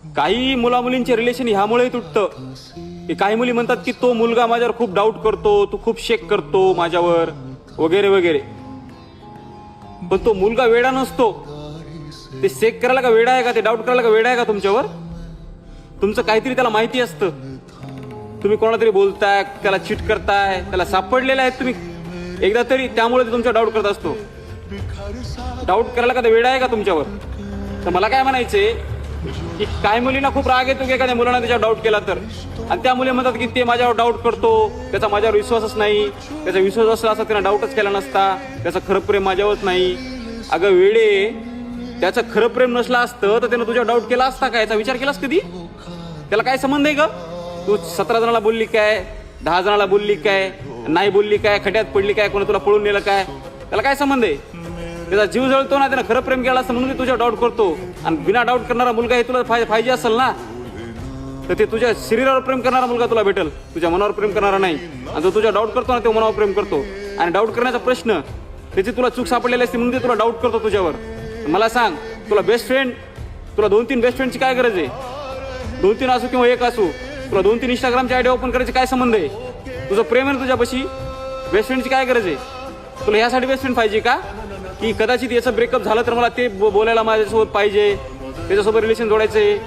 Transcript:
काही मुलामुलींचे रिलेशन ह्यामुळे तुटतं की काही मुली म्हणतात की तो मुलगा माझ्यावर खूप डाऊट करतो, तो खूप शेक करतो माझ्यावर वगैरे वगैरे. पण तो मुलगा वेडा नसतो. ते शेक करायला का वेडा आहे का, ते डाऊट करायला का वेडा आहे का तुमच्यावर? तुमचं काहीतरी त्याला माहिती असतं. तुम्ही कोणाला तरी बोलताय, त्याला चीट करताय, त्याला सापडलेलं आहे तुम्ही एकदा तरी, त्यामुळे ते तुमचा डाऊट करत असतो. डाऊट करायला का ते वेडा आहे का तुमच्यावर? तर मला काय म्हणायचंय की काही मुलींना खूप राग येतो की एखाद्या मुलांना त्याच्यावर डाऊट केला तर, आणि त्या मुली म्हणतात की ते माझ्यावर डाऊट करतो, त्याचा माझ्यावर विश्वासच नाही, त्याचा विश्वास असला असता त्यानं डाऊटच केला नसता, त्याचं खरं प्रेम माझ्यावरच नाही. अगं वेडे, त्याचं खरं प्रेम नसलं असतं तर त्यानं तुझ्यावर डाऊट केला असता का? याचा विचार केलास कधी? त्याला काय संबंध आहे का? तू 17 जणाला बोलली काय, 10 जणाला बोलली काय, नाही बोलली काय, खड्यात पडली काय, कोणी तुला पळून नेलं काय, त्याला काय संबंध आहे? त्याचा जीव जळतो ना, त्यानं खरं प्रेम केलं असतं म्हणून तुझ्या डाऊट करतो. आणि बिना डाऊट करणारा मुलगा हे तुला पाहिजे असेल ना, तर ते तुझ्या शरीरावर प्रेम करणारा मुलगा तुला भेटेल, तुझ्या मनावर प्रेम करणारा नाही. आणि जो तुझ्या डाऊट करतो ना, तो मनावर प्रेम करतो. आणि डाऊट करण्याचा प्रश्न त्याची तुला चूक सापडलेली असते म्हणून ते तुला डाऊट करतो तुझ्यावर. मला सांग, तुला बेस्ट फ्रेंड, तुला 2-3 बेस्ट फ्रेंडची काय गरज आहे? 2-3 असू किंवा एक असू, तुला 2-3 इंस्टाग्रामची आयडी ओपन करायची काय संबंध आहे? तुझं प्रेम आहे तुझ्यापाशी, बेस्ट फ्रेंडची काय गरज आहे? तुला ह्यासाठी बेस्ट फ्रेंड पाहिजे का की कदाचित याचं ब्रेकअप झालं तर मला ते बोलायला माझ्यासोबत पाहिजे, त्याच्यासोबत रिलेशन जोडायचंय?